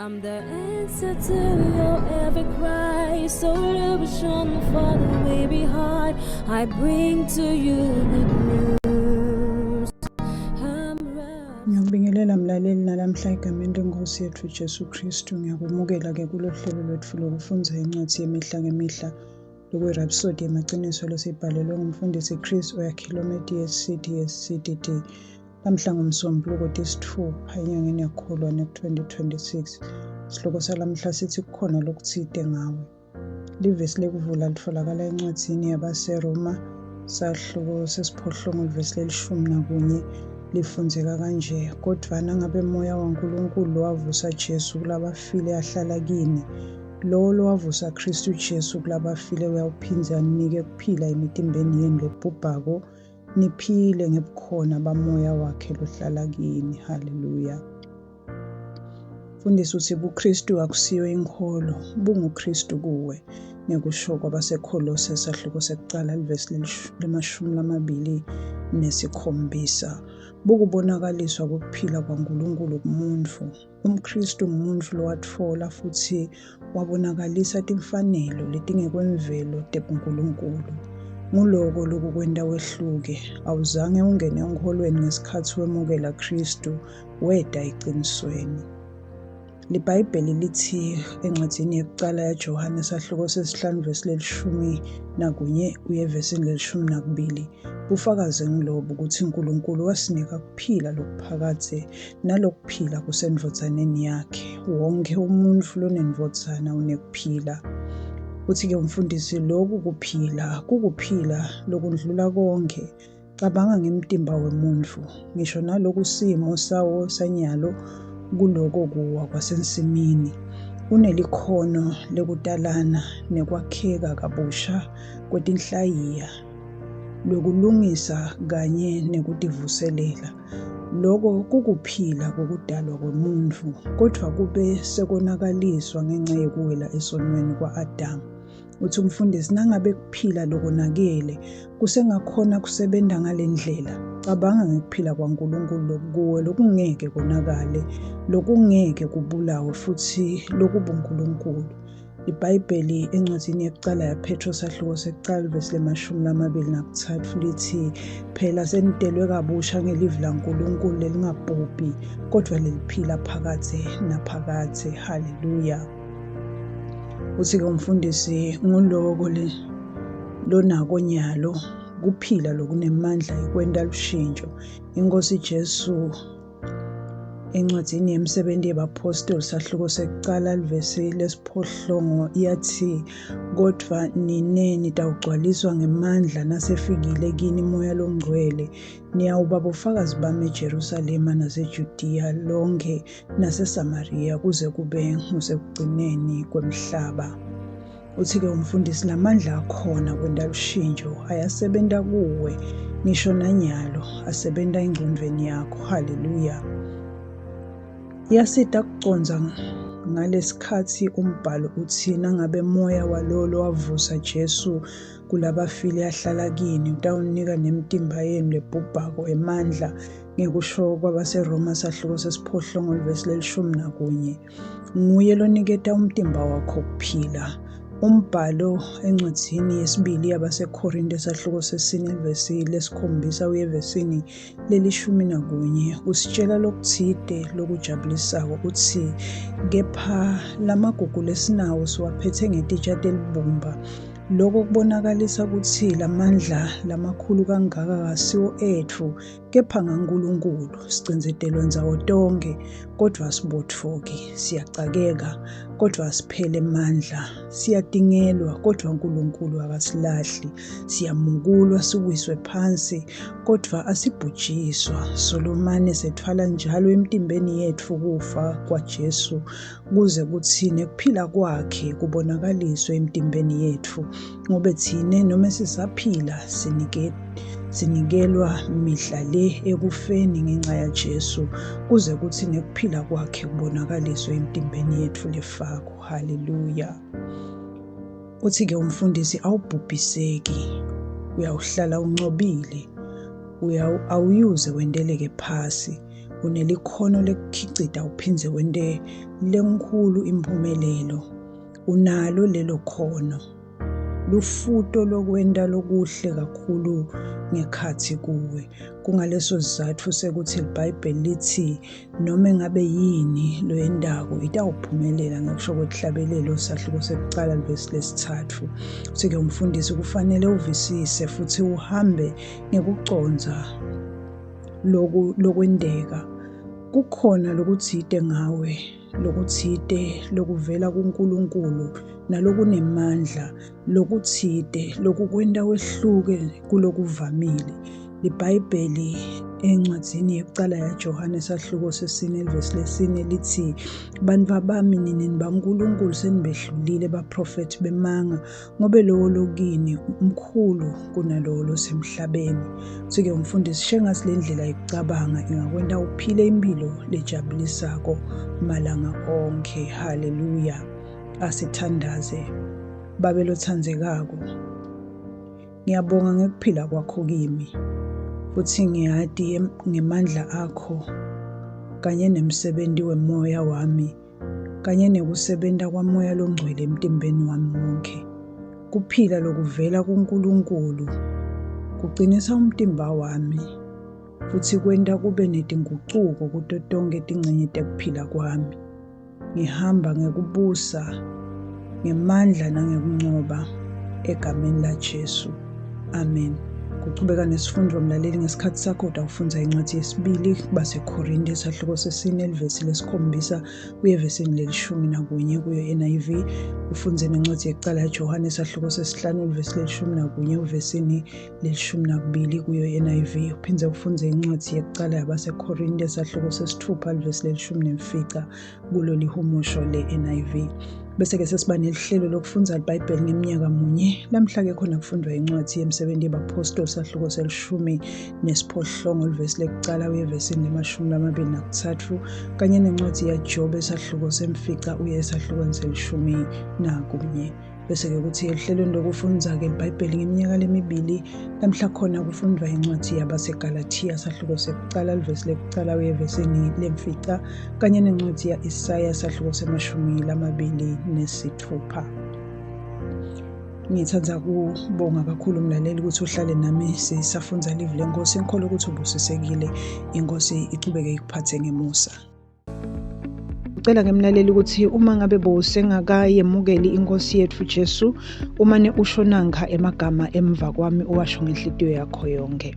I'm the answer to your every cry. So illusion for the way behind. I bring to you good news. Ngiyakubingelela mlaleli nalamhla egameni lenkosi yethu Jesu Kristu. Ngiyakumukela-ke kulolu hlelo lwethu lokufunda incwadi yemihla ngemihla lokuyirhapsodi yamaqiniso lesibhalelwe ngumfundisi Chris Oyakhilomedius CDD. Namhla ngomsombuluko tisithupha enyangeni yaKholwane ku-2026. Isihloko salamhla sithi kukhona lokuthide ngawe. Livesi lekuvula litholakala encwadini yabaseRoma sahluko sesiphohlongo ivesi le-11 lifundzeka kanje: kodwa nangabe moya waNkulunkulu wavusa Jesu kulabafile ahlala kini, lowo lowavusa Kristu Jesu kulabafile uyawuphinza anike kuphila emitimbeni yenu lebhubhako, niphile ngebukhona bamoya wakhe lohlala kini. Haleluya. Mfundisi uthi buKristu akusiyo inkolo, bunguKristu kuwe. Ngekusho kwabaseKolose sahluko sekuqala livesi le-27. Bukubonakaliswa kokuphila kwaNkulunkulu kumuntu. UmKristu ngumuntu lowatfola futhi wabonakalisa timfanelo letingekwemvelo tebuNkulunkulu. Nguloko lokukwenta wehluke, awuzange ungene enkolweni ngesikhathi wemukela Kristu, weda eqinisweni. LiBhayibheli lithi encwadini yokuqala yaJohane sahluko sesi-5 vesi le-11 uye evesini le-12, bufakazi ngilobo ukuthi uNkulunkulu wasinika kuphila lokuphakade, nalokuphila kusendvodzaneni yakhe. Wonke umuntu lonendvodzana unekuphila. Uthi-ke umfundisi, loku kuphila kukuphila lokundlula konke. Cabanga ngemtimba wemuntu, ngisho naloku simo sawo sanyalo kuloko kuwa kwasensimini. Unelikhono lekutalana nekwakheka kabusha kwetinhlayiya, lokulungisa kanye nekutivuselela. Loko kukuphila kokudalwa komuntu, kodwa kube sekonakaliswa ngenxa yekuwela esonweni kwa-Adamu. Uthi umfundisi, nangabe kuphila lokonakele kusengakhona kusebenta ngale ndlela, cabanga ngekuphila kwaNkulunkulu lokukuwe lokungeke konakale, lokungeke kubulawe futhi lokubuNkulunkulu. IBhayibheli encwadini yokuqala yaPetro sahluko sekuqala ivesi le-23 lithi, phela senitelwe kabusha ngelivi laNkulunkulu lelingabhubhi, kodwa leliphila phakade naphakade. Haleluya. Uthi-ke umfundisi, nguloko lonako nyalo kuphila lokunemandla ekwenta lushintsho. Inkosi Jesu encwadini yemsebenti yebapostoli sahluko sekuqala livesi le-8 iyathi, kodwa nine nitawugcwaliswa ngemandla nasefikile kini moya longcwele, niyawuba bufakazi bami eJerusalema naseJudiya lonke naseSamariya kuze kube ngusekugcineni kwemhlaba. Uthi-ke umfundisi, lamandla akhona kwenta lushintsho ayasebenta kuwe, ngisho nanyalo asebenta engcondweni yakho. Haleluya. Iyasita kuconza ngalesikhathi umbhalo uthi nangabe moya walolo wavusa Jesu kulabafile ahlala kini utawunika nemitimba yenu lebhubhako emandla, ngekusho kwabaseRoma sahluko sesiphohlongo ivesi le-11. Nguye loniketa umtimba wakho kuphila. Umbhalo encwadzini yesibili yabaseKorinte sahluko sesine ivesi le-7 uye evesini le-11 usitshela lokuthide lokujabulisako, uthi kepha lamagugu lesinawo siwaphethe ngetitsha telibumba. Loko kubonakalisa ukuthi lamandla lamakhulu kangaka kasiwo etfu, kepha ngaNkulunkulu. Sicindzetelwe ndzawo tonke, kodwa asibotfoki. Siyacakeka, kodwa asiphele emandla. Siyadingelwa, kodwa uNkulunkulu akasilahli. Siyamukulwa, siwiswe phansi, kodwa asibhujiswa. Solomane sethwala njalo emtimbeni yetfu kufa kwaJesu, kuze kuthi nekuphila kwakhe kubonakaliswe emtimbeni yetfu. Ngobe thine noma sisaphila sinikelwa mihla le ekufeni ngenxa yaJesu, kuze kuthi nekuphila kwakhe kubonakaliswe emtimbeni yetfu lefako. Haleluya. Uthi-ke umfundisi, awubhubhiseki, uyawuhlala uncobile, awuyuze wendeleke phasi. unelikhono lekukhicita uphindze wente lenkulu impumelelo. Unalo lelo khono. Lufuto lokwenta lokuhle kakhulu ngekhatsi kuwe. Kungaleso sizatfu sekuthi iBhayibheli lithi noma ngabe yini loyendako itawuphumelela ngekusho kwekuhlabelelo sahluko sekucala ivesi lesithathu. Sike umfundisi kufanele uvisise futhi uhambe ngekuconza lokwendeka. Kukhona lokutsite ngawe, lokutsite lokuvela kuNkulunkulu nalokunemandla, lokutsite lokukwenta wehluke kulokuvamile. IBhayibheli encwadzini yekucala yaJohane sahluko 4 ivesi 4 lithi, bantfu bami nini baNkulunkulu senibehlulile baprofethi bemanga, ngobe lowo lokini mkhulu kunalowo losemhlabeni. Sike umfundisi shengasi le ndlela yokucabanga ingakwenta uphile impilo lejabulisako malanga onke. Haleluya. Asithandaze. Babe lothandzekako, ngiyabonga ngekuphila kwakho kimi, futhi ngiyati ngemandla akho kanye nemsebenti wemoya wami kanye nekusebenta kwamoya longcwele emtimbeni wami wonke. Kuphila lokuvela kuNkulunkulu kuqinisa umtimba wami futhi kwenta kube netingucuko kuto tonke tingcenye tekuphila kwami. Ngihamba ngekubusa ngemandla nangekuncoba egameni laJesu. Amen. Kuchubeka nesifundvo mlaleli ngesikhathi sakho utawufundza incwadzi yesibili baseKorinte sahluko 4 ivesi 7 kuye evesini 11 kuyo NIV. Ufundze nencwadzi yekucala yaJohane sahluko 5 ivesi 11 uvesini 12 kuyo NIV. Uphindze ufundze incwadzi yekucala yabaseKorinte sahluko 6 ivesi 14 kulo lihumusho le-NIV. Bese-ke sesiba nelihlelo lokufundza iBhayibheli ngeminyaka munye. Lamhla-ke khona kufundwa incwadzi yemsebenti yabapostoli sahluko 18 ivesi lekucala uye evesini 23 kanye nencwadzi yaJobe sahluko 9 uye esahlukweni 11. Bese-ke kuthi elihlelweni lokufundza-ke iBhayibheli ngeminyaka lemibili. Lamhla khona kufundwa incwadzi yabaseGalathiya sahluko sekucala ivesi lekucala uye evesini 4 kanye nencwadzi ya-Isaya sahluko 26. Ngithanda kubonga kakhulu mlaleli ukuthi uhlale nami sisafundza livi leNkosi. Ngikholwa ukuthi ubusisekile. Inkosi ichubeke ikuphathe ngemusa. Ucela-ke mlaleli ukuthi uma ngabe bowusengakayemukeli inkosi yethu Jesu, umane usho nankha emagama emva kwami uwasho ngenhlitiyo yakho yonke.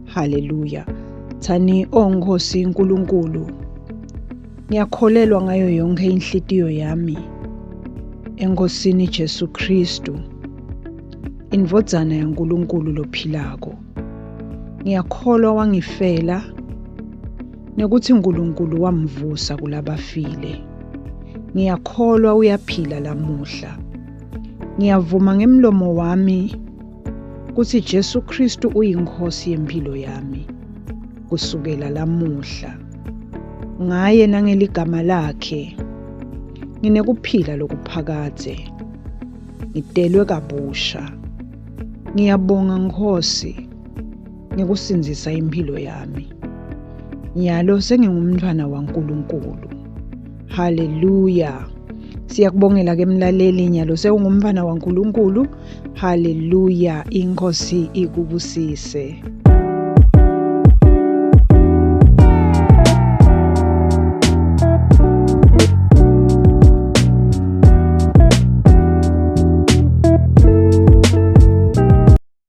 Haleluya. Thani Nkosi Nkulunkulu, ngiyakholelwa ngayo yonke inhlitiyo yami eNkosini Jesu Kristu, indvodzana yaNkulunkulu lophilako. Ngiyakholwa wangifela nekuthi uNkulunkulu wamvusa kulabafile. Ngiyakholwa uyaphila lamuhla. Ngiyavuma ngemlomo wami ukuthi Jesu Kristu uyinkosi yempilo yami kusukela lamuhla. Ngaye nangeligama lakhe nginekuphila lokuphakade, ngitelwe kabusha. Ngiyabonga Nkosi ngekusinzisa impilo yami. Nyalo sengingumntfwana waNkulunkulu. Haleluya. Siyakubongela-ke mlaleli, nyalo sewungumntfwana waNkulunkulu. Haleluya. Inkosi ikubusise.